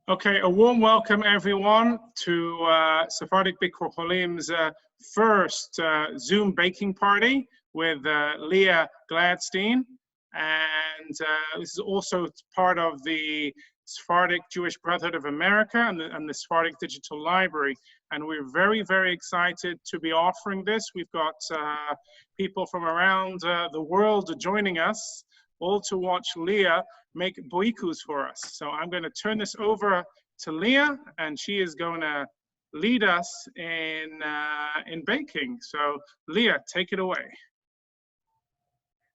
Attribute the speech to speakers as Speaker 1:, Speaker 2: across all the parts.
Speaker 1: Okay, a warm welcome everyone to Sephardic Beit Cholim's first Zoom baking party with Leah Gladstein. And this is also part of the Sephardic Jewish Brotherhood of America and the Sephardic Digital Library. And we're very, very excited to be offering this. We've got people from around the world joining us, all to watch Leah make Boyikus for us. So I'm going to turn this over to Leah, and she is going to lead us in baking. So Leah, take it away.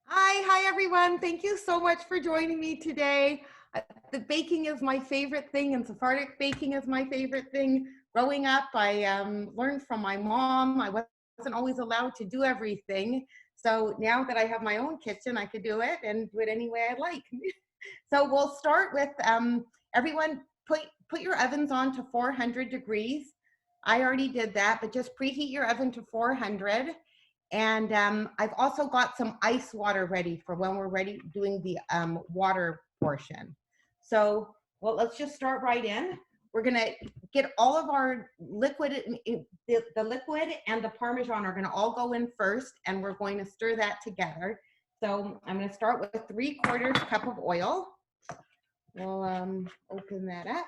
Speaker 2: Hi everyone. Thank you so much for joining me today. The baking is my favorite thing, and Sephardic baking is my favorite thing. Growing up, I learned from my mom. I wasn't always allowed to do everything. So now that I have my own kitchen, I could do it and do it any way I like. So we'll start with everyone put your ovens on to 400 degrees. I already did that, but just preheat your oven to 400. And I've also got some ice water ready for when we're ready doing the water portion. So, well, let's just start right in. We're gonna get all of our liquid, the liquid and the Parmesan are gonna all go in first, and we're going to stir that together. So I'm gonna start with 3/4 cup of oil. We'll open that up.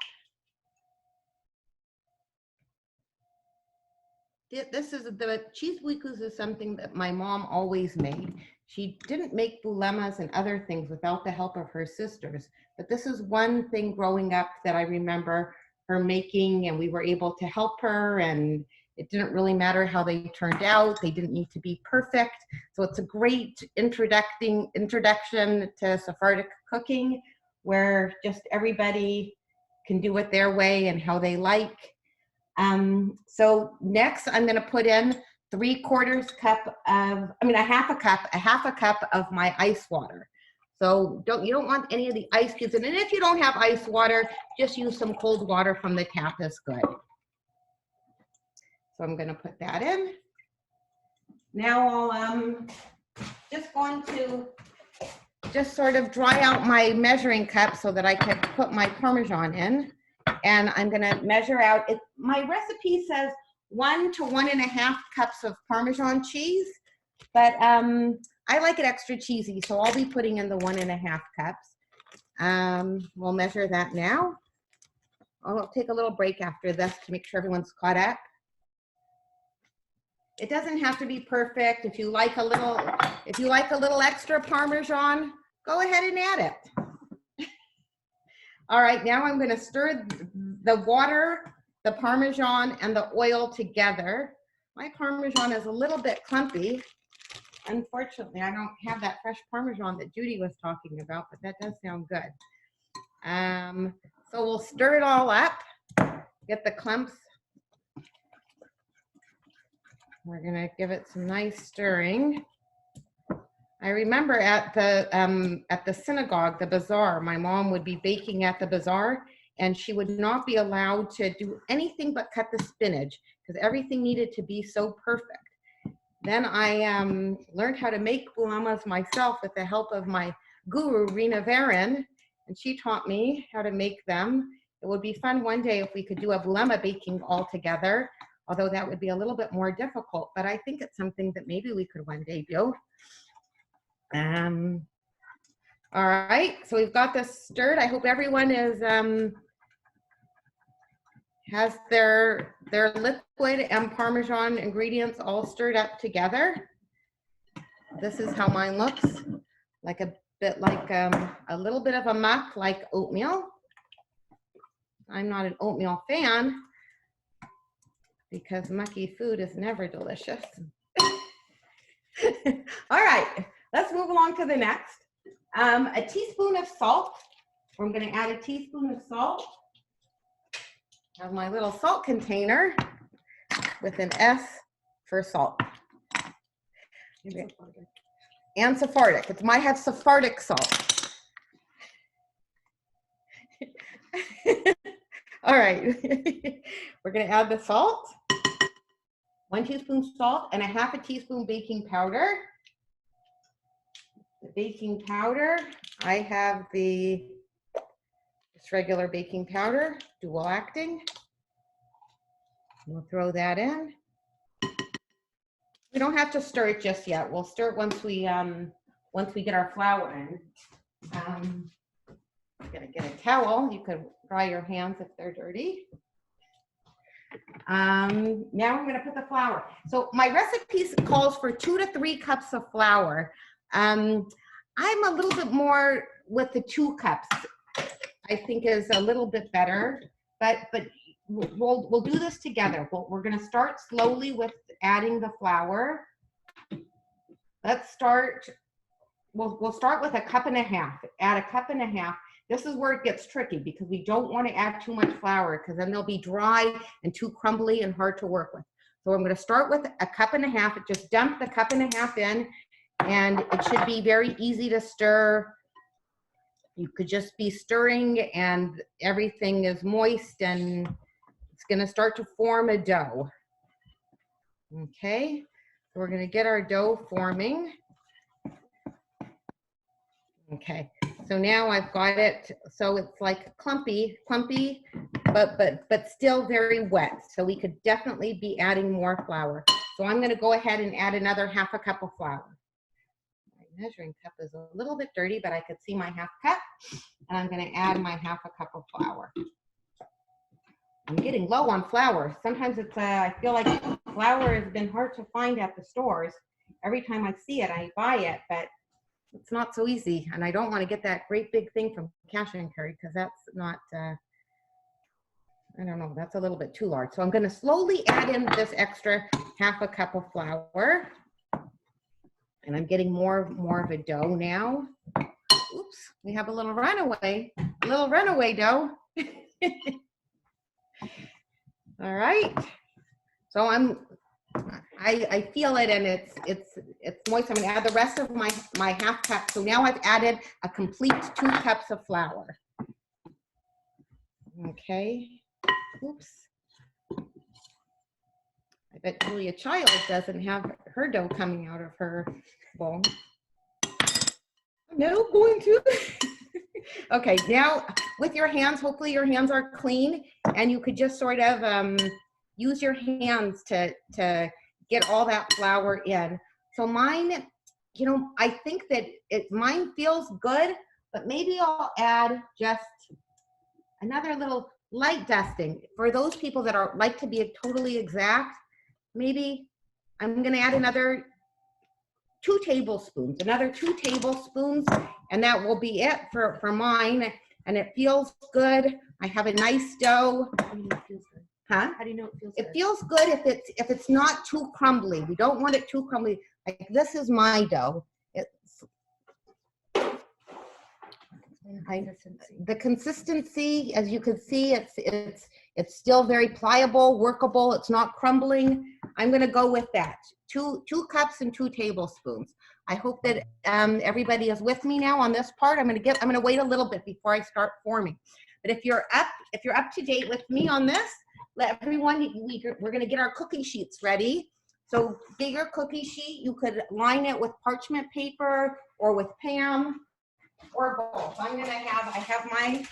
Speaker 2: This is the cheese Boyikus is something that my mom always made. She didn't make bulemas and other things without the help of her sisters, but this is one thing growing up that I remember her making, and we were able to help her, and it didn't really matter how they turned out. They didn't need to be perfect. So it's a great introduction to Sephardic cooking, where just everybody can do it their way and how they like. So next I'm going to put in 3/4 cup of, a half a cup of my ice water. So you don't want any of the ice cubes in it. And if you don't have ice water, just use some cold water from the tap is good. So I'm going to put that in. Now I'll just going to sort of dry out my measuring cup so that I can put my Parmesan in. And I'm going to measure out, my recipe says 1 to 1.5 cups of Parmesan cheese, but I like it extra cheesy, so I'll be putting in the 1.5 cups. We'll measure that now. I'll take a little break after this to make sure everyone's caught up. It doesn't have to be perfect. If you like a little extra Parmesan, go ahead and add it. All right, now I'm going to stir the water, the Parmesan, and the oil together. My Parmesan is a little bit clumpy. Unfortunately, I don't have that fresh Parmesan that Judy was talking about, but that does sound good. So we'll stir it all up, get the clumps. We're going to give it some nice stirring. I remember at the synagogue, the bazaar, my mom would be baking at the bazaar, and she would not be allowed to do anything but cut the spinach because everything needed to be so perfect. Then I learned how to make bulemas myself with the help of my guru, Rena Varin, and she taught me how to make them. It would be fun one day if we could do a bulema baking all together, although that would be a little bit more difficult, but I think it's something that maybe we could one day do. All right, so we've got this stirred. I hope everyone is has their liquid and Parmesan ingredients all stirred up together. This is how mine looks, like a little bit of a muck like oatmeal. I'm not an oatmeal fan because mucky food is never delicious. All right. Let's move along to the next. A teaspoon of salt. I'm going to add a teaspoon of salt. I have my little salt container with an S for salt. And Sephardic. It might have Sephardic salt. All right. We're going to add the salt. 1 teaspoon salt and a 1/2 teaspoon baking powder. The baking powder, I have the Just regular baking powder, dual acting. We'll throw that in. We don't have to stir it just yet. We'll stir it once we get our flour in. Gonna get a towel. You could dry your hands if they're dirty. Now I'm gonna put the flour. So my recipe calls for 2 to 3 cups of flour. I'm a little bit more with the 2 cups. I think is a little bit better, but we'll do this together. We're gonna start slowly with adding the flour. Let's start. We'll start with 1.5 cups. Add 1.5 cups. This is where it gets tricky because we don't want to add too much flour because then they'll be dry and too crumbly and hard to work with. So I'm going to start with 1.5 cups. Just dump the 1.5 cups in, and it should be very easy to stir. You could just be stirring and everything is moist and it's going to start to form a dough. Okay, so we're going to get our dough forming. Okay, so now I've got it, so it's like clumpy, but still very wet. So we could definitely be adding more flour. So I'm gonna go ahead and add another 1/2 cup of flour. My measuring cup is a little bit dirty, but I could see my 1/2 cup, and I'm gonna add my 1/2 cup of flour. I'm getting low on flour. Sometimes it's, I feel like flour has been hard to find at the stores. Every time I see it, I buy it, but it's not so easy, and I don't want to get that great big thing from Cash and Carry because that's not, I don't know, that's a little bit too large. So I'm going to slowly add in this extra 1/2 cup of flour, and I'm getting more of a dough now. Oops, we have a little runaway dough. All right, so I feel it, and it's moist. I'm gonna add the rest of my 1/2 cup. So now I've added a complete 2 cups of flour. Okay. Oops. I bet Julia Child doesn't have her dough coming out of her bowl. No, going to. Okay, now with your hands, hopefully your hands are clean, and you could just sort of use your hands to get all that flour in. So mine, you know, I think that mine feels good, but maybe I'll add just another little light dusting. For those people that like to be totally exact, maybe I'm gonna add another 2 tablespoons, and that will be it for mine. And it feels good. I have a nice dough. Huh? How do you know it feels good? It feels good if it's not too crumbly. We don't want it too crumbly. Like this is my dough. The consistency, as you can see, it's still very pliable, workable. It's not crumbling. I'm going to go with that. 2 cups and 2 tablespoons. I hope that everybody is with me now on this part. I'm going to wait a little bit before I start forming. But if you're up to date with me on this, let everyone, we're going to get our cookie sheets ready. So get your cookie sheet. You could line it with parchment paper or with Pam or both. I have my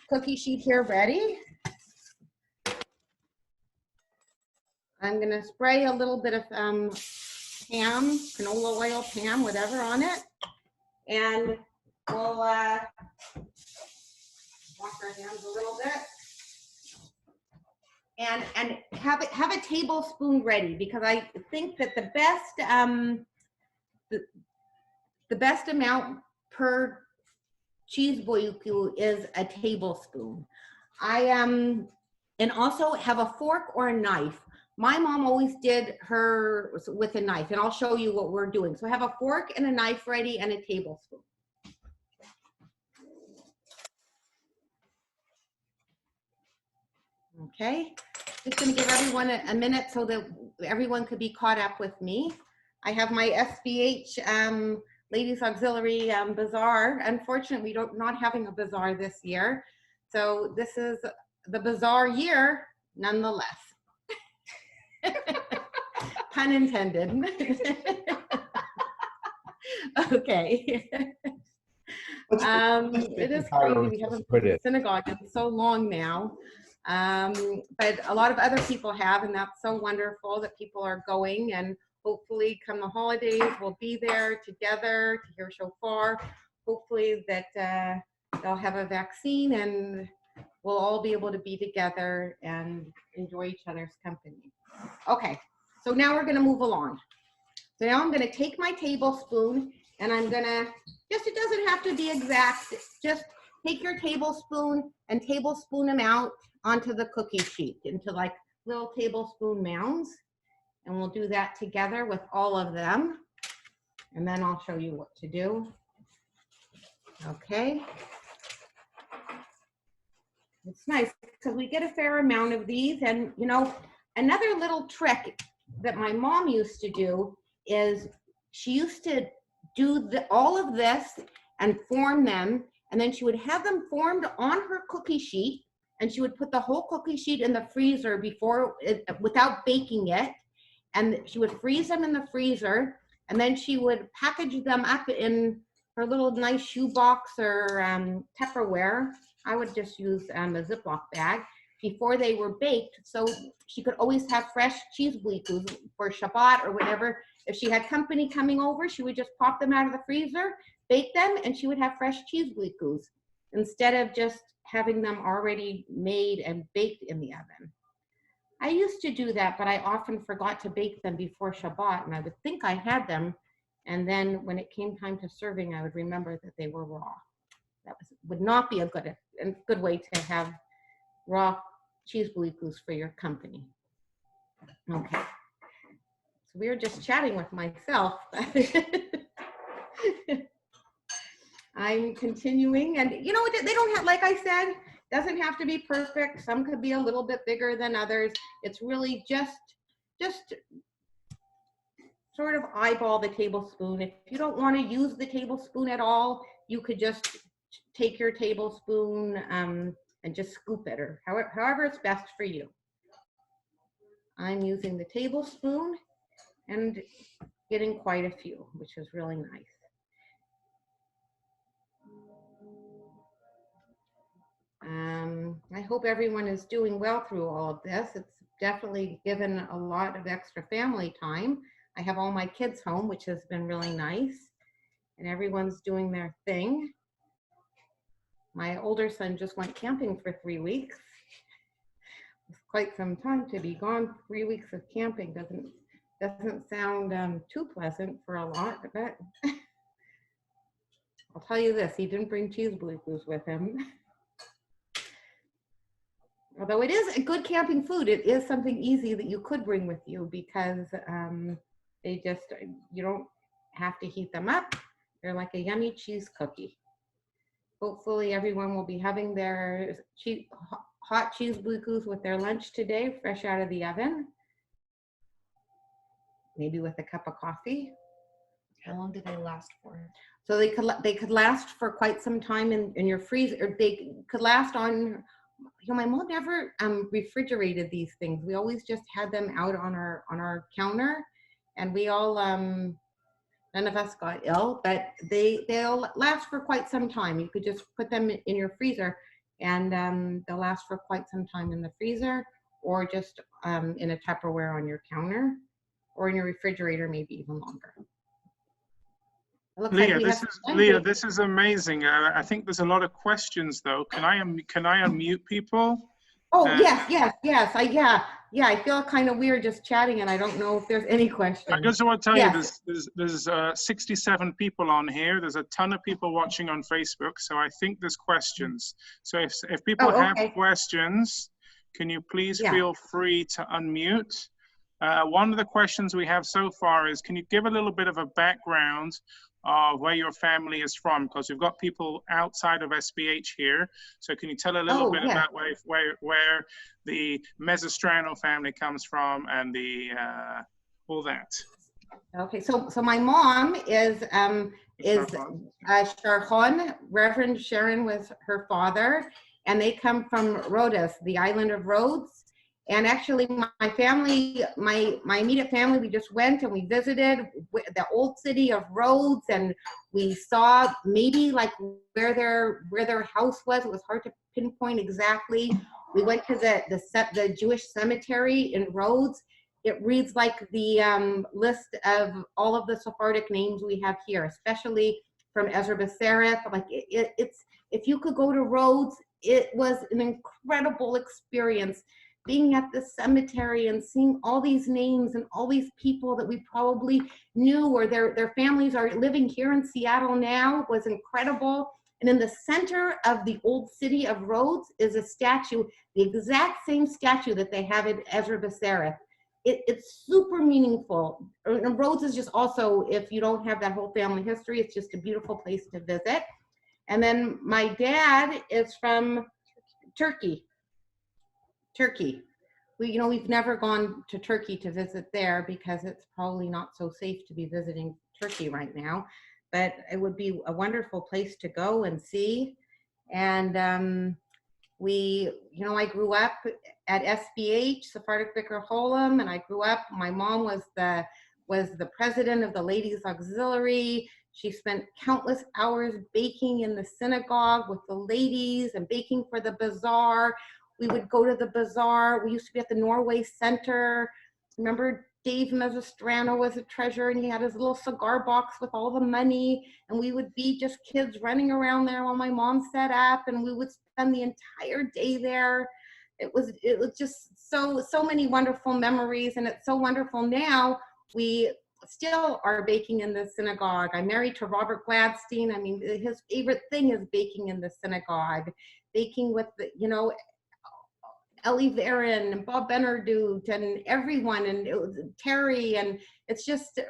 Speaker 2: cookie sheet here ready. I'm going to spray a little bit of Pam, canola oil, Pam, whatever on it. And we'll wash our hands a little bit. And have a tablespoon ready, because I think that the best amount per cheese boyiku is a tablespoon. And also have a fork or a knife. My mom always did her with a knife, and I'll show you what we're doing. So have a fork and a knife ready and a tablespoon. Okay, just gonna give everyone a minute so that everyone could be caught up with me. I have my SBH Ladies Auxiliary Bazaar. Unfortunately, we're not having a bazaar this year. So this is the bazaar year, nonetheless. Pun intended. Okay. It is crazy. We haven't been to the synagogue in so long now. But a lot of other people have, and that's so wonderful that people are going, and hopefully come the holidays, we'll be there together to hear shofar. Hopefully that they'll have a vaccine and we'll all be able to be together and enjoy each other's company. Okay, so now we're gonna move along. So now I'm gonna take my tablespoon and I'm gonna, it doesn't have to be exact, just take your tablespoon and tablespoon them out onto the cookie sheet into like little tablespoon mounds. And we'll do that together with all of them. And then I'll show you what to do. Okay. It's nice because we get a fair amount of these. And you know, another little trick that my mom used to do is she used to do all of this and form them. And then she would have them formed on her cookie sheet. And she would put the whole cookie sheet in the freezer without baking it. And she would freeze them in the freezer, and then she would package them up in her little nice shoebox or Tupperware. I would just use a Ziploc bag before they were baked, so she could always have fresh cheese boyikus for Shabbat or whatever. If she had company coming over, she would just pop them out of the freezer, bake them, and she would have fresh cheese boyikus instead of just having them already made and baked in the oven. I used to do that, but I often forgot to bake them before Shabbat, and I would think I had them, and then when it came time to serving, I would remember that they were raw. That would not be a good way to have raw cheese boyikus for your company. Okay, so we were just chatting with myself. I'm continuing, and you know, they don't have, like I said, doesn't have to be perfect. Some could be a little bit bigger than others. It's really just sort of eyeball the tablespoon. If you don't want to use the tablespoon at all, you could just take your tablespoon and just scoop it, or however it's best for you. I'm using the tablespoon and getting quite a few, which is really nice. I hope everyone is doing well through all of this. It's definitely given a lot of extra family time. I have all my kids home, which has been really nice, and everyone's doing their thing. My older son just went camping for 3 weeks. It's quite some time to be gone. 3 weeks of camping doesn't sound too pleasant for a lot, but I'll tell you this, he didn't bring cheese boyikus with him. Although it is a good camping food, it is something easy that you could bring with you because you don't have to heat them up. They're like a yummy cheese cookie. Hopefully everyone will be having their hot cheese boyikus with their lunch today, fresh out of the oven. Maybe with a cup of coffee.
Speaker 3: How long do they last for?
Speaker 2: So they could last for quite some time in your freezer, or they could last on. You know, my mom never refrigerated these things. We always just had them out on our counter, and we all none of us got ill, but they'll last for quite some time. You could just put them in your freezer, and they'll last for quite some time in the freezer, or just in a Tupperware on your counter, or in your refrigerator, maybe even longer.
Speaker 1: Leah, this is amazing. I think there's a lot of questions though. Can I unmute people?
Speaker 2: Oh, yes. I feel kind of weird just chatting, and I don't know if there's any questions.
Speaker 1: I just want to tell you, there's 67 people on here. There's a ton of people watching on Facebook, so I think there's questions. So if people have questions, can you please feel free to unmute? One of the questions we have so far is, can you give a little bit of a background of where your family is from? Because we've got people outside of SBH here. So can you tell a little bit about where the Mesostrano family comes from and the all that?
Speaker 2: Okay, so my mom is Scharhon. Reverend Sharon was her father, and they come from Rhodes, the island of Rhodes. And actually my family, my immediate family, we just went and we visited the old city of Rhodes, and we saw maybe like where their house was. It was hard to pinpoint exactly. We went to the Jewish cemetery in Rhodes. It reads like the list of all of the Sephardic names we have here, especially from Ezra B'Sereth. Like it's, if you could go to Rhodes, it was an incredible experience being at the cemetery and seeing all these names and all these people that we probably knew, or their families are living here in Seattle now, was incredible. And in the center of the old city of Rhodes is a statue, the exact same statue that they have at Ezra B'Sereth. It's super meaningful. And Rhodes is just also, if you don't have that whole family history, it's just a beautiful place to visit. And then my dad is from Turkey. We've never gone to Turkey to visit there because it's probably not so safe to be visiting Turkey right now, but it would be a wonderful place to go and see. And I grew up at SBH, Sephardic Bikur Cholim, and I grew up, my mom was the president of the Ladies Auxiliary. She spent countless hours baking in the synagogue with the ladies and baking for the bazaar. We would go to the bazaar. We used to be at the Norway Center. Remember Dave Mezestrano was a treasurer, and he had his little cigar box with all the money, and we would be just kids running around there while my mom set up, and we would spend the entire day there. It was just so many wonderful memories, and it's so wonderful now. We still are baking in the synagogue. I'm married to Robert Gladstein. I mean, his favorite thing is baking in the synagogue, baking with Ellie Varon and Bob Benardute and everyone, and Terry, and it's just,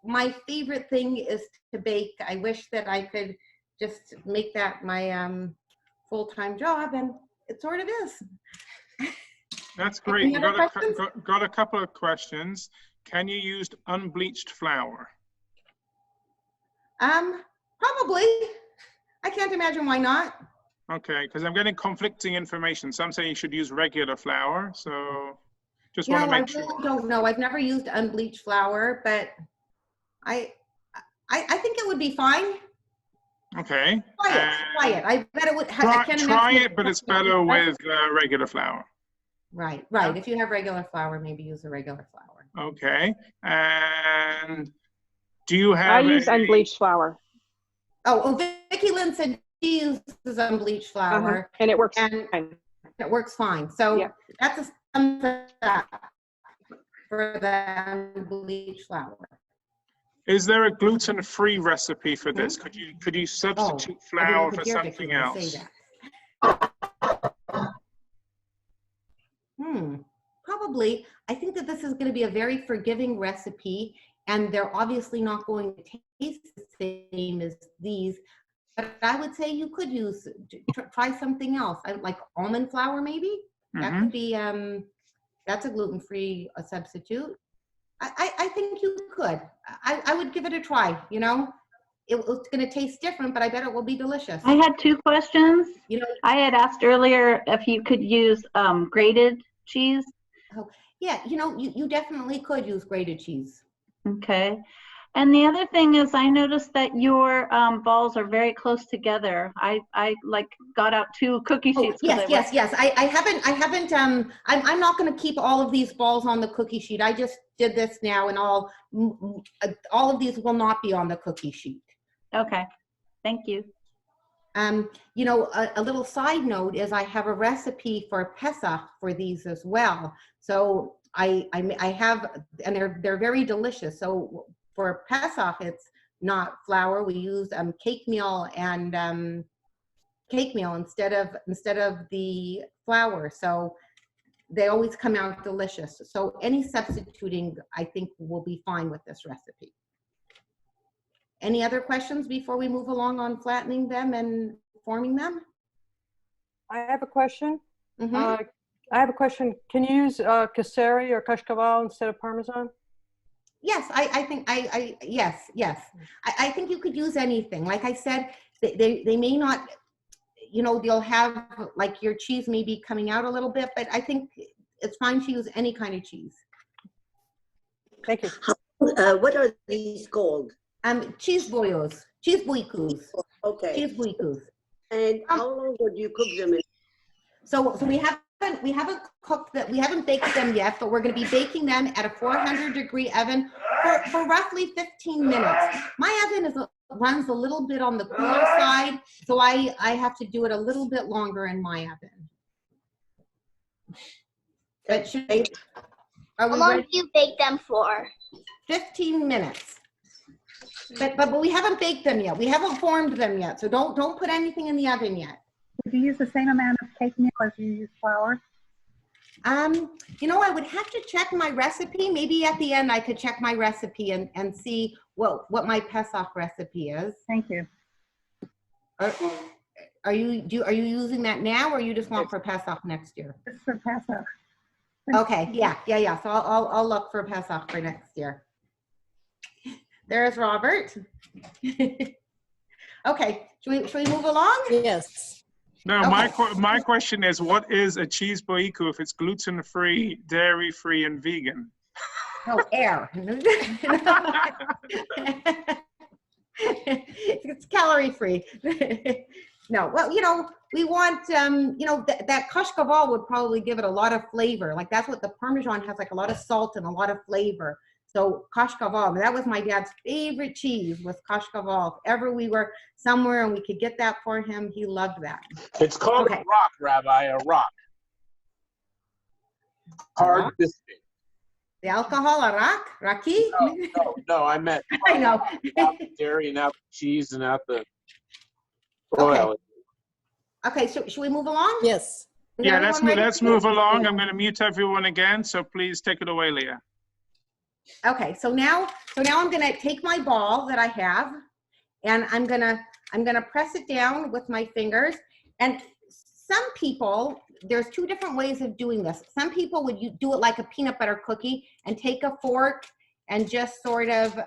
Speaker 2: my favorite thing is to bake. I wish that I could just make that my full-time job, and it sort of is.
Speaker 1: That's great. Got a couple of questions. Can you use unbleached flour?
Speaker 2: Probably. I can't imagine why not.
Speaker 1: Okay, because I'm getting conflicting information. Some say you should use regular flour, so just want to make sure.
Speaker 2: I really don't know. I've never used unbleached flour, but I think it would be fine.
Speaker 1: Okay.
Speaker 2: Try it. I bet it would.
Speaker 1: Try it, but it's better with regular flour.
Speaker 2: Right. If you have regular flour, maybe use the regular flour.
Speaker 1: Okay. And do you have?
Speaker 4: I use unbleached flour.
Speaker 2: Oh, Vicki Lynn said she uses unbleached flour,
Speaker 4: and it works
Speaker 2: fine. It works fine. So that's a thumbs up for the unbleached flour.
Speaker 1: Is there a gluten-free recipe for this? Could you substitute flour for something else?
Speaker 2: Probably. I think that this is going to be a very forgiving recipe, and they're obviously not going to taste the same as these. But I would say you could try something else. Like almond flour, maybe. That could be. That's a gluten-free substitute. I think you could. I would give it a try. It's going to taste different, but I bet it will be delicious.
Speaker 5: I had two questions. I had asked earlier if you could use grated cheese.
Speaker 2: Oh, yeah, you definitely could use grated cheese.
Speaker 5: Okay. And the other thing is, I noticed that your balls are very close together. I got out 2 cookie sheets.
Speaker 2: Yes. I haven't. I'm not going to keep all of these balls on the cookie sheet. I just did this now, and all of these will not be on the cookie sheet.
Speaker 5: Okay. Thank you.
Speaker 2: A little side note is I have a recipe for Pesach for these as well. So I have, and they're very delicious. So for Pesach, it's not flour. We use cake meal and cake meal instead of the flour. So they always come out delicious. So any substituting, I think, will be fine with this recipe. Any other questions before we move along on flattening them and forming them?
Speaker 4: I have a question. Can you use caseri or kashkaval instead of parmesan?
Speaker 2: Yes, I think yes. I think you could use anything. Like I said, they may not, they'll have like your cheese may be coming out a little bit, but I think it's fine to use any kind of cheese.
Speaker 4: Thank you.
Speaker 6: What are these called?
Speaker 2: Cheese boyos, cheese boyikus,
Speaker 6: Okay.
Speaker 2: cheese boyikus.
Speaker 6: And how long would you cook them in?
Speaker 2: So we haven't cooked that, we haven't baked them yet, but we're going to be baking them at a 400-degree oven for roughly 15 minutes. My oven runs a little bit on the cooler side, so I have to do it a little bit longer in my oven. But
Speaker 7: How long do you bake them for?
Speaker 2: 15 minutes. But we haven't baked them yet. We haven't formed them yet. So don't put anything in the oven yet.
Speaker 8: Would you use the same amount of cake meal as you use flour?
Speaker 2: You know, I would have to check my recipe. Maybe at the end I could check my recipe and see what my Pesach recipe is.
Speaker 8: Thank you.
Speaker 2: Are you using that now, or you just want for Pesach next year?
Speaker 8: Just for Pesach.
Speaker 2: Okay, yeah. So I'll look for Pesach for next year. There's Robert. Okay, should we move along?
Speaker 4: Yes.
Speaker 1: No,
Speaker 2: Okay.
Speaker 1: my question is, what is a cheese boyiku if it's gluten-free, dairy-free, and vegan?
Speaker 2: No, air. It's calorie free. No, well, you know, we want, you know, that kashkaval would probably give it a lot of flavor. Like that's what the Parmesan has, like a lot of salt and a lot of flavor. So kashkaval, that was my dad's favorite cheese, was kashkaval. If ever we were somewhere and we could get that for him, he loved that.
Speaker 9: It's called a rock, Rabbi, a rock. Hard biscuit.
Speaker 2: The alcohol, raki?
Speaker 9: No, I meant
Speaker 2: I know.
Speaker 9: out the dairy and out the cheese and out the oil.
Speaker 2: Okay, so should we move along?
Speaker 4: Yes.
Speaker 2: Is
Speaker 1: Yeah,
Speaker 2: everyone ready?
Speaker 1: let's move along. I'm going to mute everyone again, so please take it away, Leah.
Speaker 2: Okay, so now I'm gonna take my ball that I have, and I'm gonna press it down with my fingers. And some people, there's two different ways of doing this. Some people would do it like a peanut butter cookie and take a fork and just sort of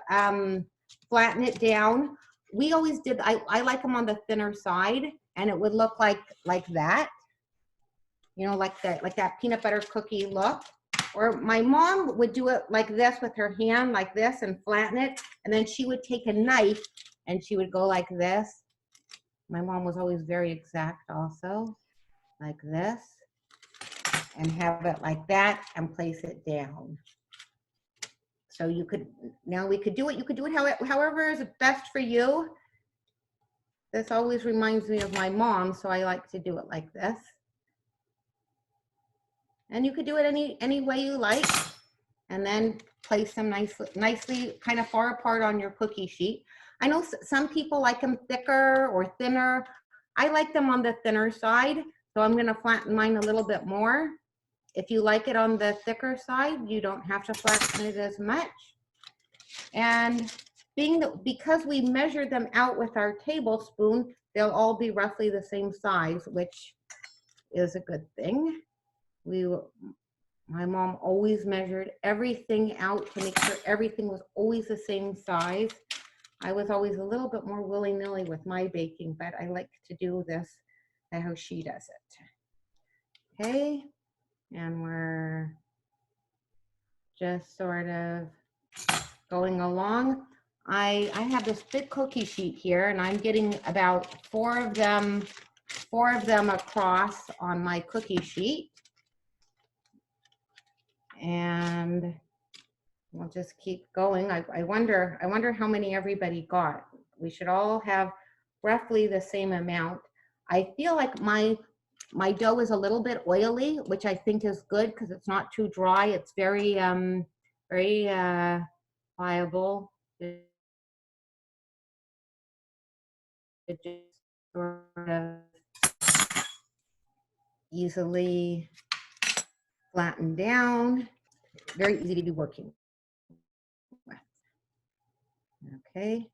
Speaker 2: flatten it down. We always did. I like them on the thinner side, and it would look like that. You know, like that peanut butter cookie look. Or my mom would do it like this with her hand, like this, and flatten it. And then she would take a knife and she would go like this. My mom was always very exact also, like this. And have it like that and place it down. So you could, now we could do it, you could do it however is best for you. This always reminds me of my mom, so I like to do it like this. And you could do it any way you like, and then place them nicely kind of far apart on your cookie sheet. I know some people like them thicker or thinner. I like them on the thinner side, so I'm going to flatten mine a little bit more. If you like it on the thicker side, you don't have to flatten it as much. And because we measured them out with our tablespoon, they'll all be roughly the same size, which is a good thing. My mom always measured everything out to make sure everything was always the same size. I was always a little bit more willy-nilly with my baking, but I like to do this how she does it. Okay, and we're just sort of going along. I have this big cookie sheet here, and I'm getting about four of them across on my cookie sheet. And we'll just keep going. I wonder how many everybody got. We should all have roughly the same amount. I feel like my dough is a little bit oily, which I think is good because it's not too dry. It's very pliable. It just sort of easily flatten down. Very easy to be working with. Okay.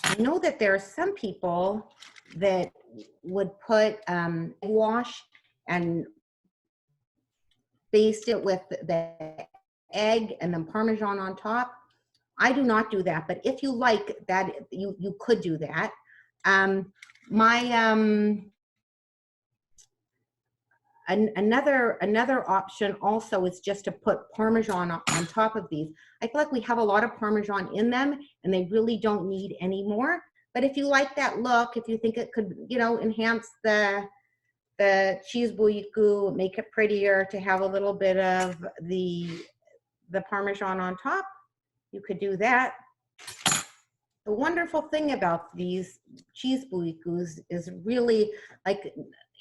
Speaker 2: I know that there are some people that would put wash and baste it with the egg and then Parmesan on top. I do not do that, but if you like that, you could do that. another option also is just to put Parmesan on top of these. I feel like we have a lot of Parmesan in them and they really don't need any more. But if you like that look, if you think it could, you know, enhance the cheese Boyiku, make it prettier to have a little bit of the Parmesan on top, you could do that. The wonderful thing about these cheese Boyikus is really, like,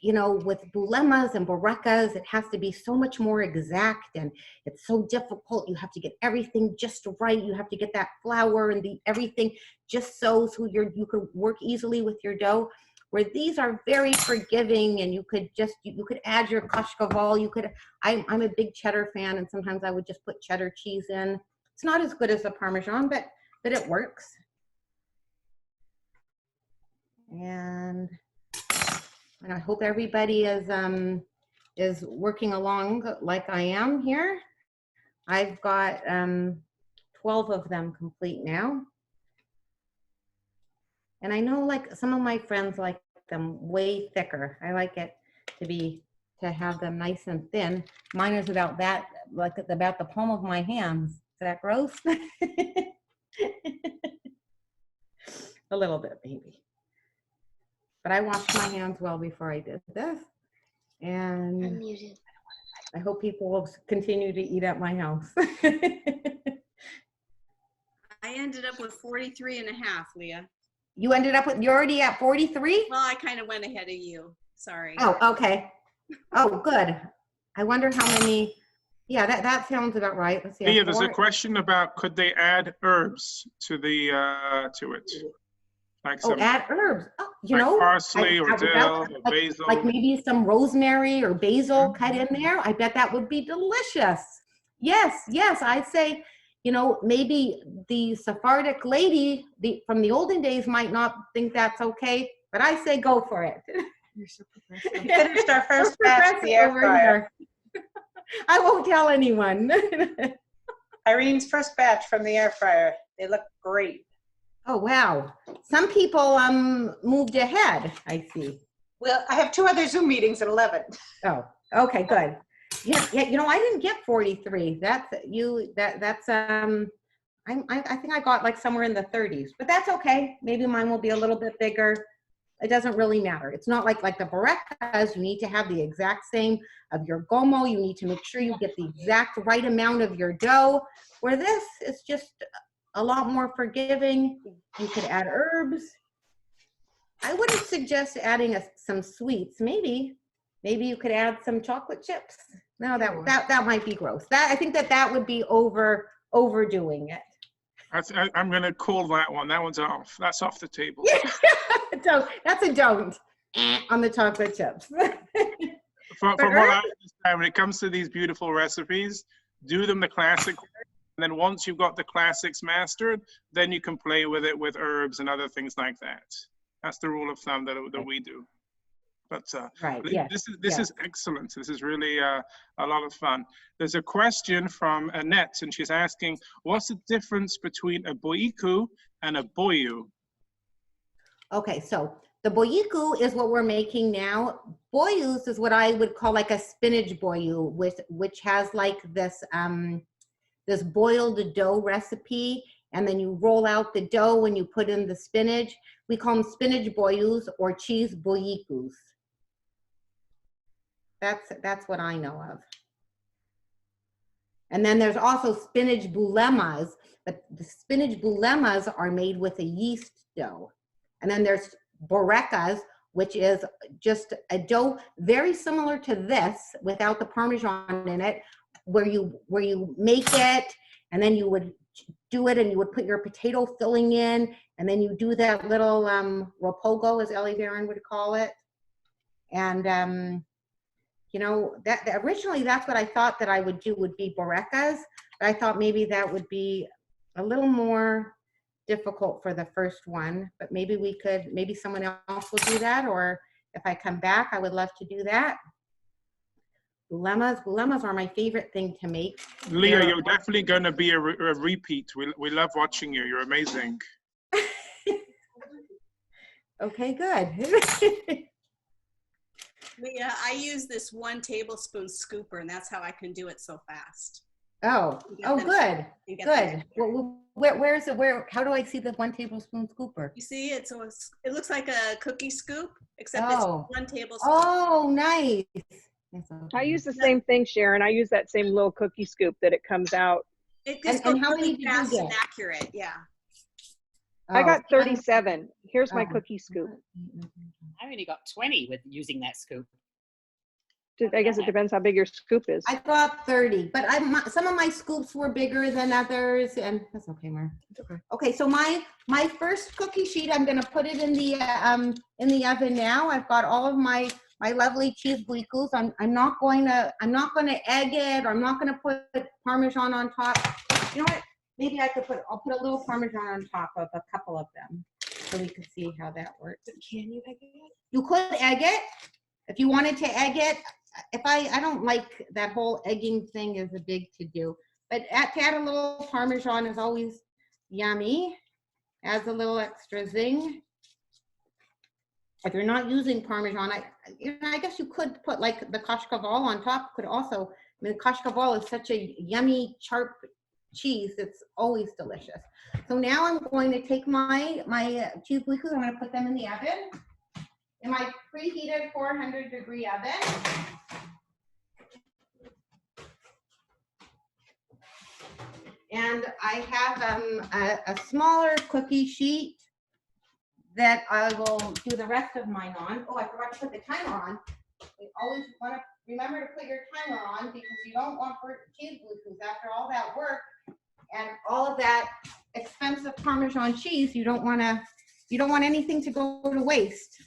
Speaker 2: you know, with bulemas and borekas, it has to be so much more exact and it's so difficult. You have to get everything just right. You have to get that flour and everything just so you could work easily with your dough. Where these are very forgiving, and you could add your kashkaval. I'm a big cheddar fan, and sometimes I would just put cheddar cheese in. It's not as good as the Parmesan, but it works. And I hope everybody is working along like I am here. I've got 12 of them complete now. And I know, like, some of my friends like them way thicker. I like it to have them nice and thin. Mine is about that, like about the palm of my hands. Is that gross? A little bit, maybe. But I washed my hands well before I did this. And
Speaker 7: I'm muted.
Speaker 2: I hope people will continue to eat at my house.
Speaker 10: I ended up with 43 and a half, Leah.
Speaker 2: You ended up with, you're already at 43?
Speaker 10: Well, I kind of went ahead of you. Sorry.
Speaker 2: Oh, okay. Oh, good. I wonder how many. Yeah, that sounds about right. Let's see.
Speaker 1: Yeah, there's a question about could they add herbs to it? Like some,
Speaker 2: add herbs. Oh, you
Speaker 1: like
Speaker 2: know,
Speaker 1: parsley or dill or basil.
Speaker 2: Like maybe some rosemary or basil cut in there. I bet that would be delicious. Yes, I'd say, you know, maybe the Sephardic lady from the olden days might not think that's okay, but I say go for it.
Speaker 3: You're so professional.
Speaker 11: Finished our first batch of the air fryer.
Speaker 2: I won't tell anyone.
Speaker 11: Irene's first batch from the air fryer. They look great.
Speaker 2: Oh, wow. Some people moved ahead, I see.
Speaker 11: Well, I have 2 other Zoom meetings at 11.
Speaker 2: Oh, okay, good. Yeah, you know, I didn't get 43. I think I got like somewhere in the 30s, but that's okay. Maybe mine will be a little bit bigger. It doesn't really matter. It's not like the borekas. You need to have the exact same of your gomo. You need to make sure you get the exact right amount of your dough. Where this is just a lot more forgiving. You could add herbs. I wouldn't suggest adding some sweets. Maybe you could add some chocolate chips. No, that might be gross. I think that would be overdoing it.
Speaker 1: I'm going to call that one. That one's off. That's off the table.
Speaker 2: That's a don't on the chocolate chips.
Speaker 1: From what I understand, when it comes to these beautiful recipes, do them the classic way. And then once you've got the classics mastered, then you can play with it with herbs and other things like that. That's the rule of thumb that we do. But
Speaker 2: right,
Speaker 1: this is excellent. This is really a lot of fun. There's a question from Annette, and she's asking, what's the difference between a boyiku and a boyu?
Speaker 2: Okay, so the boyiku is what we're making now. Boyus is what I would call like a spinach boyu, which has like this this boiled dough recipe, and then you roll out the dough and you put in the spinach. We call them spinach boyus or cheese boyikus. That's what I know of. And then there's also spinach bulemas, but the spinach bulemas are made with a yeast dough. And then there's borekas, which is just a dough very similar to this without the Parmesan in it, where you make it and then you would do it and you would put your potato filling in and then you do that little ropogo, as Ellie Barron would call it. And you know, that originally that's what I thought that I would do would be borekas, but I thought maybe that would be a little more difficult for the first one, but maybe someone else will do that, or if I come back, I would love to do that. Bulemas are my favorite thing to make.
Speaker 1: Leah, you're definitely going to be a repeat. We love watching you. You're amazing.
Speaker 2: Okay, good.
Speaker 10: Leah, I use this 1 tablespoon scooper, and that's how I can do it so fast.
Speaker 2: Oh,
Speaker 10: Get them-
Speaker 2: good,
Speaker 10: and get them
Speaker 2: good.
Speaker 10: in.
Speaker 2: Well, where is it? How do I see the 1 tablespoon scooper?
Speaker 10: You see, it looks like a cookie scoop, except
Speaker 2: Oh.
Speaker 10: it's 1 tablespoon.
Speaker 2: Oh, nice.
Speaker 12: I use the same thing, Sharon. I use that same little cookie scoop that it comes out.
Speaker 10: It just
Speaker 2: And
Speaker 10: goes
Speaker 2: how
Speaker 10: really
Speaker 2: many did you
Speaker 10: fast and
Speaker 2: get?
Speaker 10: accurate. Yeah.
Speaker 12: I got
Speaker 2: Oh,
Speaker 12: 37. Here's my
Speaker 2: Oh.
Speaker 12: cookie scoop.
Speaker 13: I only got 20 with using that scoop.
Speaker 12: I guess it depends how big your scoop is.
Speaker 2: I got 30, but some of my scoops were bigger than others, and that's okay, Mar.
Speaker 12: Okay.
Speaker 2: Okay, so my first cookie sheet, I'm gonna put it in the oven now. I've got all of my lovely cheese boyikus. I'm not gonna egg it, or I'm not gonna put parmesan on top. You know what? Maybe I'll put a little parmesan on top of a couple of them, so we can see how that works.
Speaker 3: Can you egg it?
Speaker 2: You could egg it if you wanted to egg it. If I don't like that whole egging thing is a big to do, but to add a little parmesan is always yummy. Adds a little extra zing. If you're not using parmesan, I guess you could put like the kashkaval on top. Could also, I mean, kashkaval is such a yummy sharp cheese. It's always delicious. So now I'm going to take my cheese boyikus. I'm going to put them in the oven. In my preheated 400-degree oven. And I have a smaller cookie sheet that I will do the rest of mine on. Oh, I forgot to put the timer on. You always want to remember to put your timer on because you don't want cheese boyikus after all that work and all of that expensive Parmesan cheese. You don't want anything to go to waste.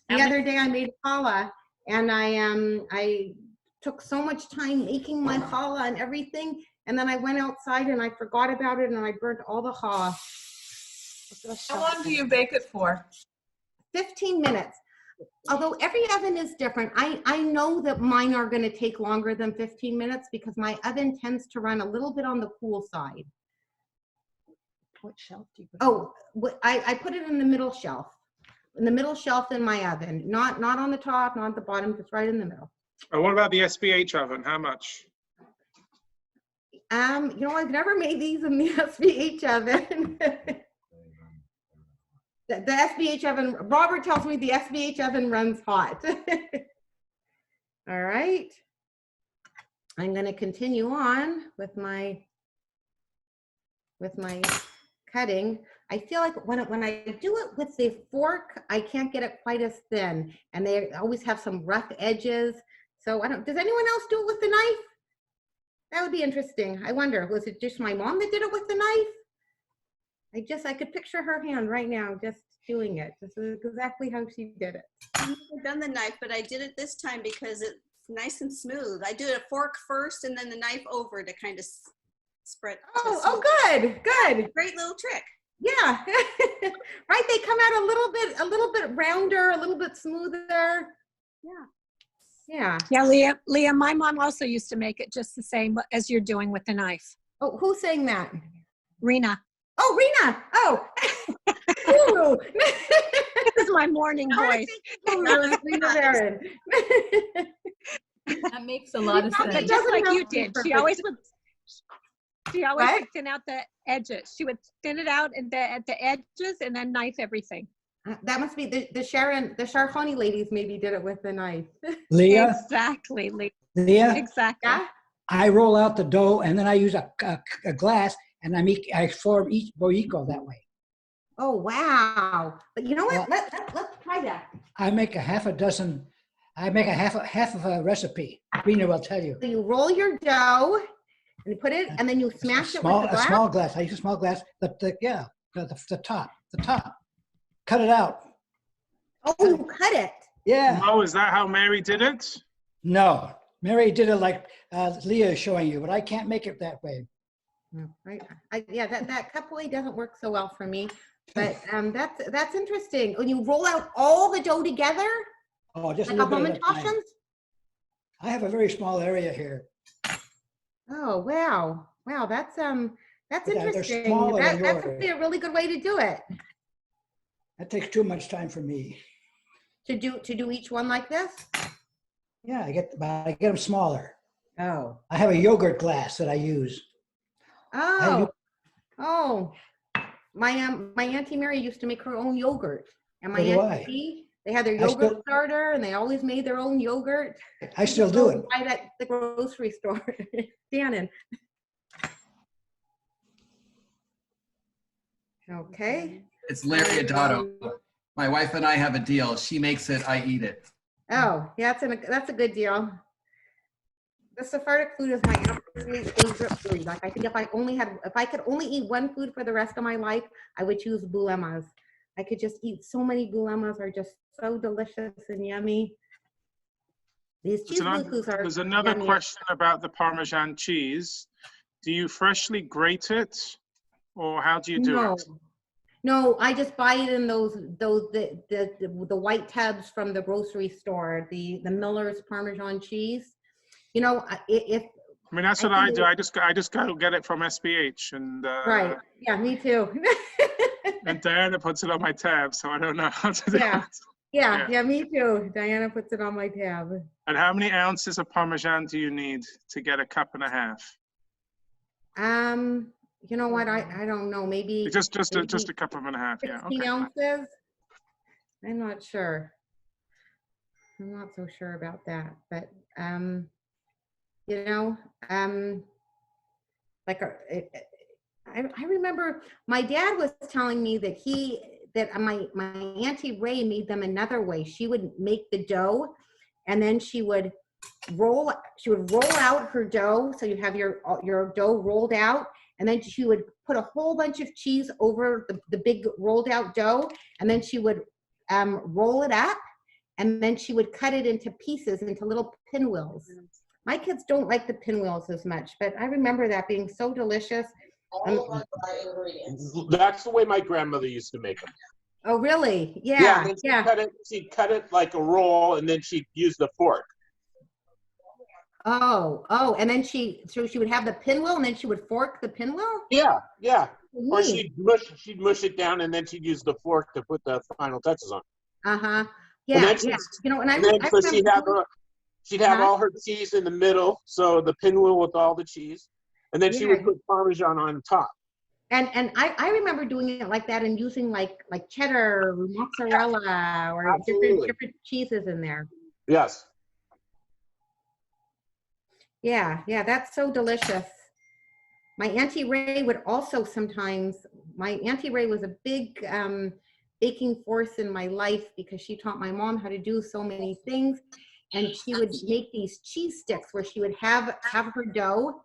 Speaker 2: The other day I made challah, and I took so much time making my challah and everything, and then I went outside and I forgot about it and I burnt all the challah.
Speaker 14: How long do you bake it for?
Speaker 2: 15 minutes. Although every oven is different. I know that mine are going to take longer than 15 minutes because my oven tends to run a little bit on the cool side.
Speaker 3: What shelf do you put?
Speaker 2: Oh, I put it in the middle shelf. In the middle shelf in my oven, not on the top, not at the bottom, just right in the middle.
Speaker 1: And what about the SPH oven? How much?
Speaker 2: You know, I've never made these in the SPH oven. the SPH oven, Robert tells me the SPH oven runs hot. All right. I'm going to continue on with my cutting. I feel like when I do it with the fork, I can't get it quite as thin, and they always have some rough edges. So does anyone else do it with the knife? That would be interesting. I wonder, was it just my mom that did it with the knife? I could picture her hand right now just doing it. This is exactly how she did it.
Speaker 10: I've never done the knife, but I did it this time because it's nice and smooth. I did a fork first and then the knife over to kind of spread.
Speaker 2: Oh, good.
Speaker 10: Great little trick.
Speaker 2: Yeah, right. They come out a little bit rounder, a little bit smoother. Yeah.
Speaker 14: Yeah, Leah, my mom also used to make it just the same as you're doing with the knife.
Speaker 2: Oh, who's saying that?
Speaker 14: Rena.
Speaker 2: Oh, Rena. Oh. Ooh.
Speaker 14: This is my morning voice.
Speaker 2: Rena.
Speaker 3: That makes a lot of sense.
Speaker 14: Just like you did. She always would thin out the edges. She would thin it out at the edges and then knife everything.
Speaker 2: That must be the Scharhon ladies maybe did it with the knife.
Speaker 15: Leah?
Speaker 14: Exactly,
Speaker 15: Leah?
Speaker 14: Exactly.
Speaker 2: Yeah?
Speaker 15: I roll out the dough and then I use a glass and I form each boyiko that way.
Speaker 2: Oh, wow. But you know what? Let's try that.
Speaker 15: I make a half of a recipe. Rena will tell you.
Speaker 2: So you roll your dough and you put it, and then you smash it with the glass?
Speaker 15: A small glass. I use a small glass, but the top. Cut it out.
Speaker 2: Oh, you cut it.
Speaker 15: Yeah.
Speaker 1: Oh, is that how Mary did it?
Speaker 15: No, Mary did it like Leah is showing you, but I can't make it that way.
Speaker 2: Right. Yeah, that couple doesn't work so well for me. But that's interesting. When you roll out all the dough together,
Speaker 15: oh, just
Speaker 2: like
Speaker 15: a little bit at a time. I have a very small area here.
Speaker 2: Oh wow, that's interesting. That could be a really good way to do it.
Speaker 15: That takes too much time for me.
Speaker 2: To do each one like this?
Speaker 15: Yeah, I get them smaller.
Speaker 2: Oh.
Speaker 15: I have a yogurt glass that I use.
Speaker 2: Oh. Oh. My Auntie Mary used to make her own yogurt. And my
Speaker 15: So do
Speaker 2: Aunt
Speaker 15: I.
Speaker 2: Dee, they had their yogurt starter, and they always made their own yogurt.
Speaker 15: I still do it.
Speaker 2: Buy that at the grocery store. Shannon. Okay.
Speaker 16: It's Larry Adato. My wife and I have a deal. She makes it, I eat it.
Speaker 2: Oh, yeah, that's a good deal. The Sephardic food is my absolute favorite food. Like, I think if I could only eat one food for the rest of my life, I would choose bulemas. I could just eat so many bulemas, are just so delicious and yummy. These cheese bulemas are
Speaker 1: There's another
Speaker 2: yummy.
Speaker 1: question about the Parmesan cheese. Do you freshly grate it, or how do you do it?
Speaker 2: No, I just buy it in the white tubs from the grocery store, the Miller's Parmesan cheese. You know, if
Speaker 1: I mean, that's what I do. I just go get it from SBH, and
Speaker 2: right. Yeah, me too.
Speaker 1: and Diana puts it on my tab, so I don't know how to do it.
Speaker 2: Yeah, me too. Diana puts it on my tab.
Speaker 1: And how many ounces of Parmesan do you need to get a cup and a half?
Speaker 2: You know what? I don't know. Maybe
Speaker 1: just a cup and a half.
Speaker 2: 16 ounces. I'm not sure. I'm not so sure about that, but you know, like I remember my dad was telling me that my Auntie Ray made them another way. She would make the dough, and then she would roll out her dough. So you have your dough rolled out, and then she would put a whole bunch of cheese over the big rolled out dough, and then she would roll it up, and then she would cut it into pieces, into little pinwheels. My kids don't like the pinwheels as much, but I remember that being so delicious.
Speaker 9: That's the way my grandmother used to make them.
Speaker 2: Oh, really? Yeah.
Speaker 9: She'd cut it like a roll, and then she'd use the fork.
Speaker 2: Oh, and then she would have the pinwheel, and then she would fork the pinwheel?
Speaker 9: Yeah. Or she'd mush it down, and then she'd use the fork to put the final touches on.
Speaker 2: Uh-huh. Yeah. You know,
Speaker 9: she'd have all her cheese in the middle, so the pinwheel with all the cheese, and then she would put Parmesan on top.
Speaker 2: And I remember doing it like that and using like cheddar or mozzarella or different cheeses in there.
Speaker 9: Yes.
Speaker 2: Yeah, that's so delicious. My Auntie Ray would also my Auntie Ray was a big baking force in my life because she taught my mom how to do so many things. And she would make these cheese sticks where she would have her dough,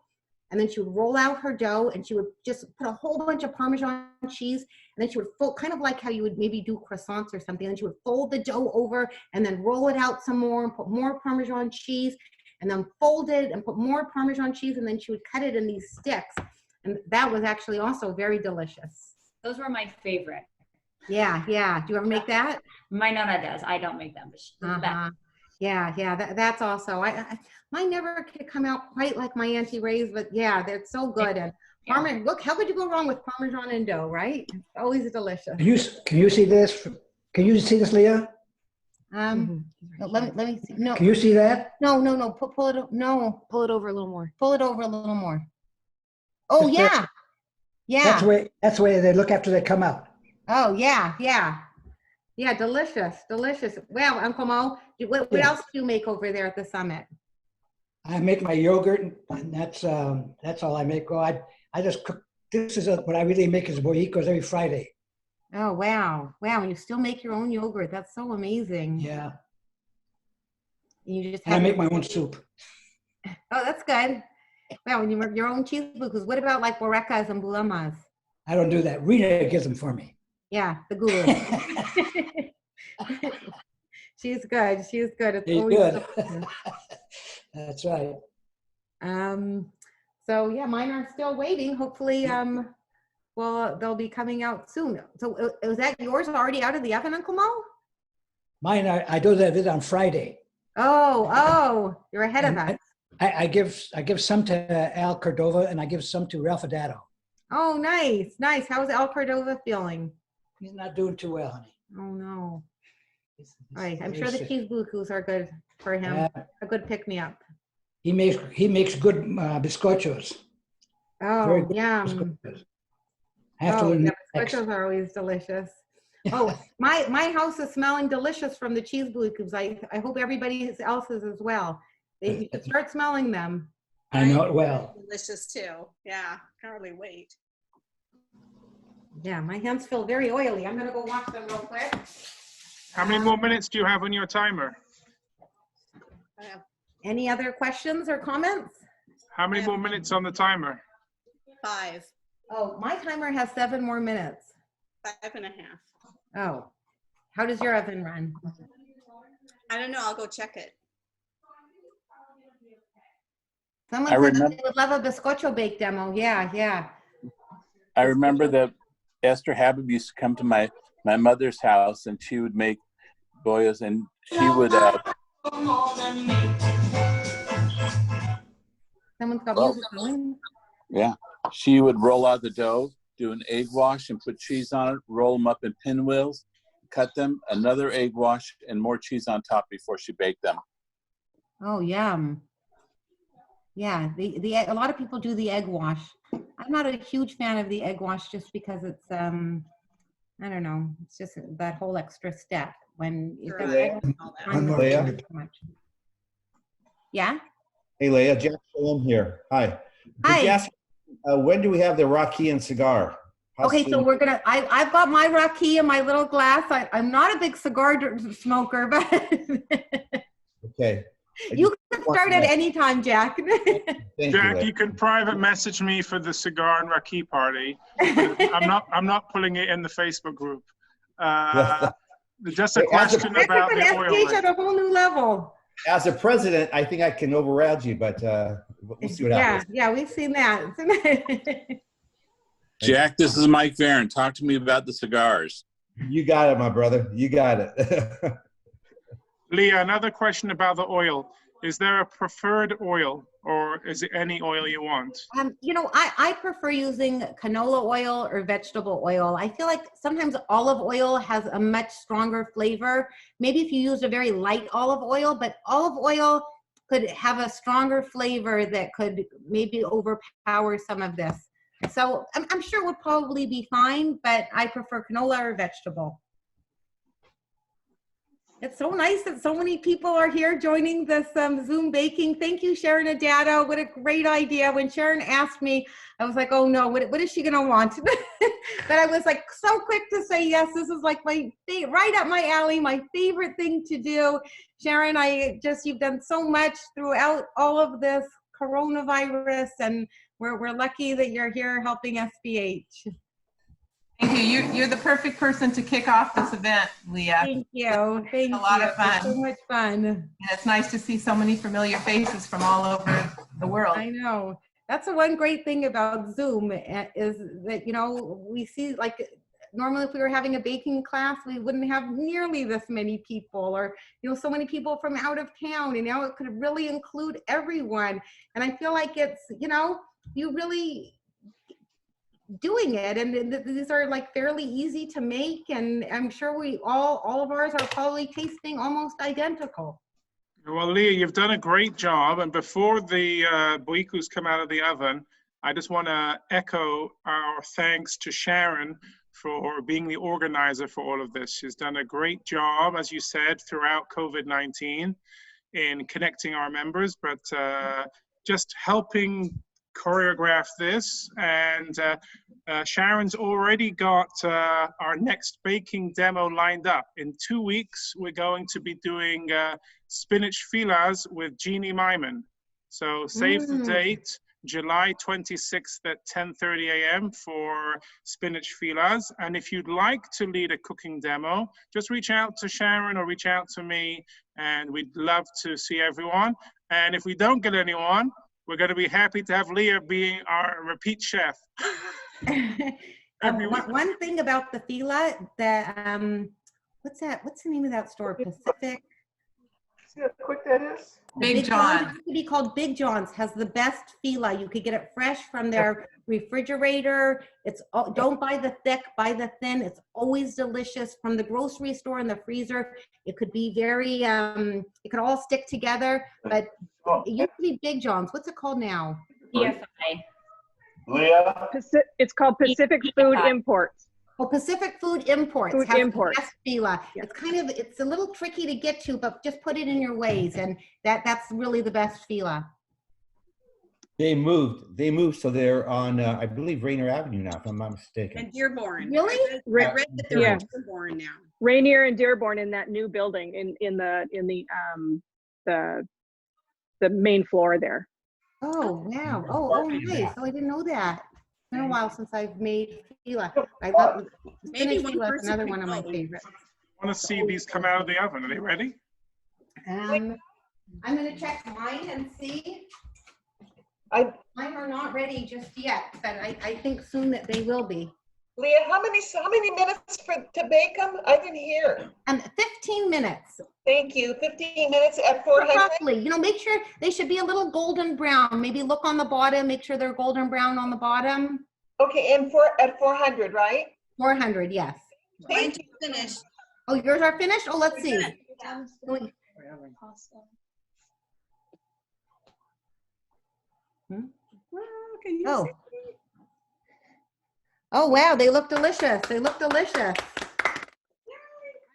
Speaker 2: and then she would roll out her dough, and she would just put a whole bunch of Parmesan cheese, and then she would fold, kind of like how you would maybe do croissants or something, and she would fold the dough over and then roll it out some more and put more Parmesan cheese, and then fold it and put more Parmesan cheese, and then she would cut it in these sticks. And that was actually also very delicious.
Speaker 17: Those were my favorite.
Speaker 2: Yeah. Do you ever make that?
Speaker 17: My Nonna does. I don't make them, but she does the best.
Speaker 2: Yeah, that's also, mine never could come out quite like my Auntie Ray's, but yeah, they're so good. And look, how could you go wrong with Parmesan and dough, right? It's always delicious.
Speaker 15: Can you see this? Can you see this, Leah?
Speaker 2: Let me see. No.
Speaker 15: Can you see that?
Speaker 2: No. Pull it. No. Pull it over a little more. Pull it over a little more. Oh, yeah.
Speaker 15: That's the way they look after they come out.
Speaker 2: Oh, yeah. Yeah, delicious. Well, Uncle Mo, what else do you make over there at the summit?
Speaker 15: I make my yogurt, and that's all I make. Oh, I just cook. This is what I really make is Boyikos every Friday.
Speaker 2: Oh, wow. And you still make your own yogurt. That's so amazing.
Speaker 15: Yeah.
Speaker 2: You just
Speaker 15: I make my own soup.
Speaker 2: Oh, that's good. Well, when you make your own cheese bulemas, what about like borekas and bulemas?
Speaker 15: I don't do that. Rita gives them for me.
Speaker 2: Yeah, the guru. She's good. It's always
Speaker 15: good. That's right.
Speaker 2: So yeah, mine are still waiting. Hopefully, they'll be coming out soon. So was that yours already out of the oven, Uncle Mo?
Speaker 15: Mine, I do that on Friday.
Speaker 2: Oh, you're ahead of us.
Speaker 15: I give some to Al Cordova and I give some to Ralph Adato.
Speaker 2: Oh, nice. How's Al Cordova feeling?
Speaker 15: He's not doing too well, honey.
Speaker 2: Oh no. I'm sure the cheese boyikus are good for him. A good pick-me-up.
Speaker 15: He makes good bizcochos. Very
Speaker 2: Oh,
Speaker 15: good
Speaker 2: yum.
Speaker 15: bizcochos. I have to learn
Speaker 2: Yeah,
Speaker 15: next.
Speaker 2: biscochos are always delicious. Oh, my house is smelling delicious from the cheese boyikus. I hope everybody else's as well. You should start smelling them.
Speaker 15: I know it well.
Speaker 10: Delicious too. Yeah, can't hardly wait.
Speaker 2: Yeah, my hands feel very oily. I'm gonna go wash them real quick.
Speaker 1: How many more minutes do you have on your timer?
Speaker 2: Any other questions or comments?
Speaker 1: How many more minutes on the timer?
Speaker 10: 5.
Speaker 2: Oh, my timer has 7 more minutes.
Speaker 10: 5.5.
Speaker 2: Oh, how does your oven run?
Speaker 10: I don't know. I'll go check it.
Speaker 2: Someone said that they would love a bizcocho bake demo. Yeah.
Speaker 18: I remember that Esther Habib used to come to my mother's house, and she would make boyas, and she would.
Speaker 2: Someone's got music going.
Speaker 18: Yeah, she would roll out the dough, do an egg wash, and put cheese on it. Roll them up in pinwheels, cut them, another egg wash, and more cheese on top before she baked them.
Speaker 2: Oh, yum. Yeah, a lot of people do the egg wash. I'm not a huge fan of the egg wash just because it's I don't know, it's just that whole extra step when
Speaker 19: Leah.
Speaker 2: Yeah.
Speaker 19: Hey Leah, Jack Shalom here. Hi.
Speaker 2: Hi.
Speaker 19: Ask, when do we have the raki and cigar?
Speaker 2: Okay, so we're gonna. I've got my raki in my little glass. I'm not a big cigar smoker, but
Speaker 19: okay.
Speaker 2: You can start at any time, Jack.
Speaker 1: Jack, you can private message me for the cigar and raki party. I'm not putting it in the Facebook group. Just a question about the oil.
Speaker 2: At a whole new level.
Speaker 19: As a president, I think I can override you, but we'll see what happens.
Speaker 2: Yeah, we've seen that.
Speaker 18: Jack, this is Mike Varon. Talk to me about the cigars.
Speaker 19: You got it, my brother. You got it.
Speaker 1: Leah, another question about the oil. Is there a preferred oil, or is it any oil you want?
Speaker 2: You know, I prefer using canola oil or vegetable oil. I feel like sometimes olive oil has a much stronger flavor. Maybe if you use a very light olive oil, but olive oil could have a stronger flavor that could maybe overpower some of this. So I'm sure it would probably be fine, but I prefer canola or vegetable. It's so nice that so many people are here joining this Zoom baking. Thank you, Sharon Adado. What a great idea. When Sharon asked me, I was like, oh no, what is she gonna want? But I was like so quick to say yes. This is like my right up my alley, my favorite thing to do. Sharon, you've done so much throughout all of this coronavirus, and we're lucky that you're here helping SBH.
Speaker 20: Thank you. You're the perfect person to kick off this event, Leah.
Speaker 2: Thank you. Thank you.
Speaker 20: A lot of fun.
Speaker 2: It's so much fun.
Speaker 20: And it's nice to see so many familiar faces from all over the world.
Speaker 2: I know. That's the one great thing about Zoom is that, you know, we see, like, normally if we were having a baking class, we wouldn't have nearly this many people, or, you know, so many people from out of town, and now it could really include everyone. And I feel like it's, you know, you really doing it, and these are like fairly easy to make, and I'm sure we all of ours are probably tasting almost identical.
Speaker 1: Well, Leah, you've done a great job, and before the boyikus come out of the oven, I just want to echo our thanks to Sharon for being the organizer for all of this. She's done a great job, as you said, throughout COVID-19 in connecting our members, but just helping choreograph this. And Sharon's already got our next baking demo lined up. In 2 weeks, we're going to be doing spinach filas with Jeannie Myman. So save the date, July 26th at 10:30 a.m. for spinach filas. And if you'd like to lead a cooking demo, just reach out to Sharon or reach out to me, and we'd love to see everyone. And if we don't get anyone, we're going to be happy to have Leah being our repeat chef.
Speaker 2: One thing about the fila, what's the name of that store?
Speaker 20: See how quick that is?
Speaker 2: Big John's used to be called Big John's, has the best fila. You could get it fresh from their refrigerator. It's don't buy the thick, buy the thin. It's always delicious from the grocery store in the freezer. It could be very, it could all stick together, but it used to be Big John's. What's it called now?
Speaker 17: PFI.
Speaker 19: Leah?
Speaker 12: It's called Pacific Food Imports.
Speaker 2: Oh, Pacific Food Imports.
Speaker 12: Food
Speaker 2: has
Speaker 12: Imports.
Speaker 2: The best fila.
Speaker 12: Yeah.
Speaker 2: It's kind of, it's a little tricky to get to, but just put it in your ways, and that's really the best fila.
Speaker 19: They moved, so they're on, I believe, Rainier Avenue now, if I'm not mistaken.
Speaker 10: And Dearborn.
Speaker 2: Really?
Speaker 10: I read that they're in Dearborn now.
Speaker 12: Rainier and Dearborn in that new building in the main floor there.
Speaker 2: Oh, wow. Oh, nice. Oh, I didn't know that. It's been a while since I've made fila. I love
Speaker 10: Maybe
Speaker 2: spinach
Speaker 10: one
Speaker 2: fila is
Speaker 10: person
Speaker 2: another
Speaker 10: could
Speaker 2: one of my
Speaker 10: go.
Speaker 2: favorites.
Speaker 1: I want to see these come out of the oven. Are they ready?
Speaker 2: I'm gonna check mine and see. Mine are not ready just yet, but I think soon that they will be.
Speaker 20: Leah, how many minutes to bake them? I didn't hear.
Speaker 2: 15 minutes.
Speaker 20: Thank you. 15 minutes at 400?
Speaker 2: Roughly. You know, make sure they should be a little golden brown. Maybe look on the bottom, make sure they're golden brown on the bottom.
Speaker 20: Okay, and at 400, right?
Speaker 2: 400, yes.
Speaker 10: Mine's finished.
Speaker 2: Oh, yours are finished? Oh, let's see. Oh. Oh, wow, they look delicious. They look delicious. My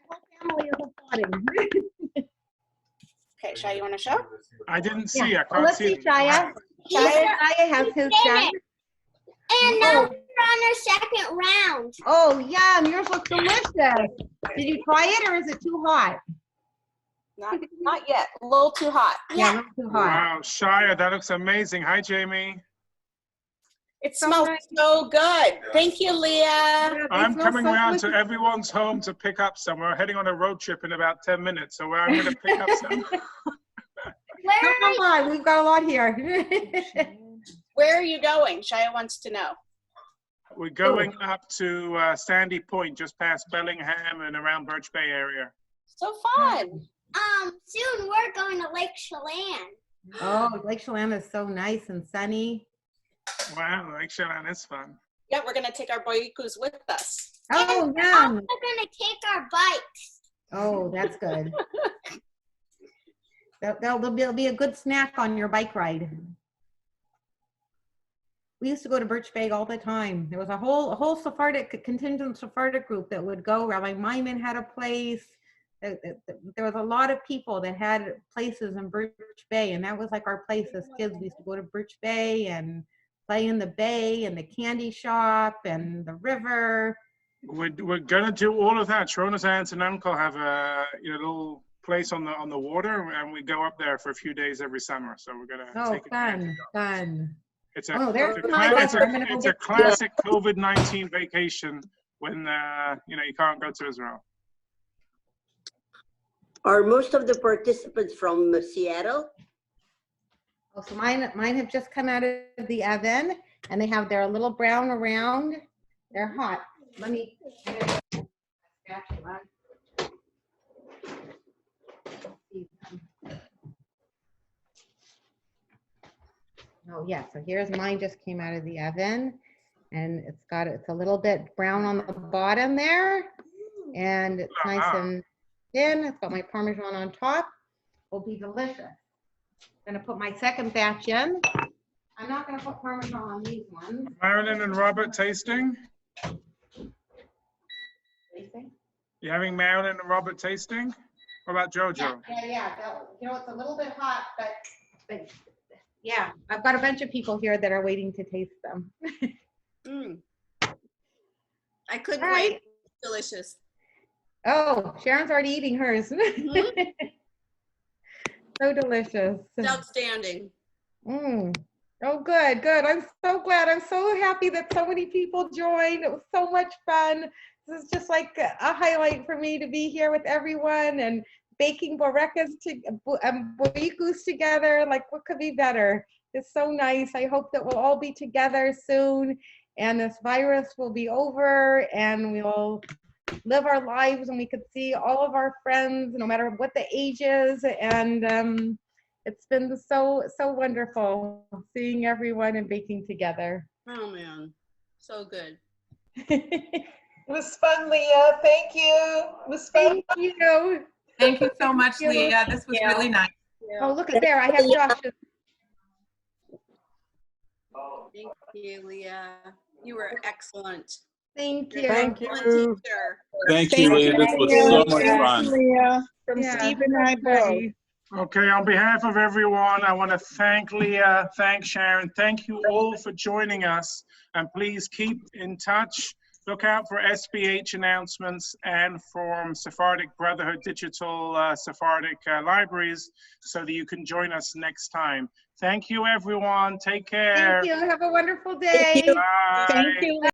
Speaker 2: whole family is applauding.
Speaker 21: Okay, Shia, you want to show?
Speaker 1: I didn't see. I
Speaker 2: Oh,
Speaker 1: can't
Speaker 2: let's
Speaker 1: see.
Speaker 2: see, Shia. Shia has his done.
Speaker 7: And now we're on our second round.
Speaker 2: Oh, yum. Yours looks delicious. Did you try it or is it too hot?
Speaker 21: Not yet. A little too hot.
Speaker 2: Yeah, not too hot.
Speaker 1: Wow, Shia, that looks amazing. Hi, Jamie.
Speaker 21: It smells so good. Thank you, Leah.
Speaker 1: I'm coming around to everyone's home to pick up some. We're heading on a road trip in about 10 minutes, so I'm going to pick up some.
Speaker 2: Come on, we've got a lot here.
Speaker 21: Where are you going? Shia wants to know.
Speaker 1: We're going up to Sandy Point, just past Bellingham and around Birch Bay area.
Speaker 21: So fun.
Speaker 7: Soon we're going to Lake Chelan.
Speaker 2: Oh, Lake Chelan is so nice and sunny.
Speaker 1: Wow, Lake Chelan is fun.
Speaker 21: Yeah, we're going to take our Boyikus with us.
Speaker 2: Oh,
Speaker 7: We're
Speaker 2: yum.
Speaker 7: also going to take our bikes.
Speaker 2: Oh, that's good. There'll be a good snack on your bike ride. We used to go to Birch Bay all the time. There was a whole Sephardic contingent Sephardic group that would go. Rabbi Myman had a place. There was a lot of people that had places in Birch Bay, and that was like our place as kids. We used to go to Birch Bay and play in the bay and the candy shop and the river.
Speaker 1: We're gonna do all of that. Shrona's aunt and uncle have a little place on the water, and we go up there for a few days every summer. So we're gonna take it.
Speaker 2: Fun.
Speaker 1: It's
Speaker 2: It's
Speaker 1: a classic COVID-19 vacation when you can't go to Israel.
Speaker 6: Are most of the participants from Seattle?
Speaker 2: Oh, so mine have just come out of the oven, and they have their little brown around. They're hot. Let me spatula. Oh yeah, so here's mine just came out of the oven, and it's a little bit brown on the bottom there, and it's nice and thin. It's got my Parmesan on top. Will be delicious. I'm gonna put my second batch in. I'm not gonna put Parmesan on these ones.
Speaker 1: Marilyn and Robert tasting? You having Marilyn and Robert tasting? What about Jojo?
Speaker 2: Yeah. It's a little bit hot, but yeah, I've got a bunch of people here that are waiting to taste them.
Speaker 10: I couldn't
Speaker 2: All right.
Speaker 10: wait. Delicious.
Speaker 2: Oh, Sharon's already eating hers. So delicious.
Speaker 10: It's outstanding.
Speaker 2: Oh, good. I'm so glad. I'm so happy that so many people joined. It was so much fun. This is just like a highlight for me to be here with everyone and baking boyikus together. Like, what could be better? It's so nice. I hope that we'll all be together soon and this virus will be over and we'll live our lives and we could see all of our friends, no matter what the age is. And it's been so wonderful seeing everyone and baking together.
Speaker 10: Oh man, so good.
Speaker 20: It was fun, Leah. Thank you. It was fun.
Speaker 2: Thank you.
Speaker 20: Thank you so much,
Speaker 2: Thank you.
Speaker 20: Leah. This was really nice.
Speaker 2: Oh, look at there. I have Josh's.
Speaker 10: Thank you, Leah. You were excellent.
Speaker 2: Thank
Speaker 10: You're
Speaker 2: you.
Speaker 10: an
Speaker 4: Thank
Speaker 10: excellent
Speaker 4: you.
Speaker 10: teacher.
Speaker 18: Thank you, Leah. This was so much fun.
Speaker 11: Leah, from
Speaker 2: Yeah.
Speaker 11: Steve and I both.
Speaker 1: Okay, on behalf of everyone, I want to thank Leah, thank Sharon, thank you all for joining us, and please keep in touch. Look out for SBH announcements and from Sephardic Brotherhood Digital Sephardic Libraries so that you can join us next time. Thank you, everyone. Take care.
Speaker 2: Thank you. Have a wonderful day.
Speaker 1: Bye.
Speaker 11: Thank you.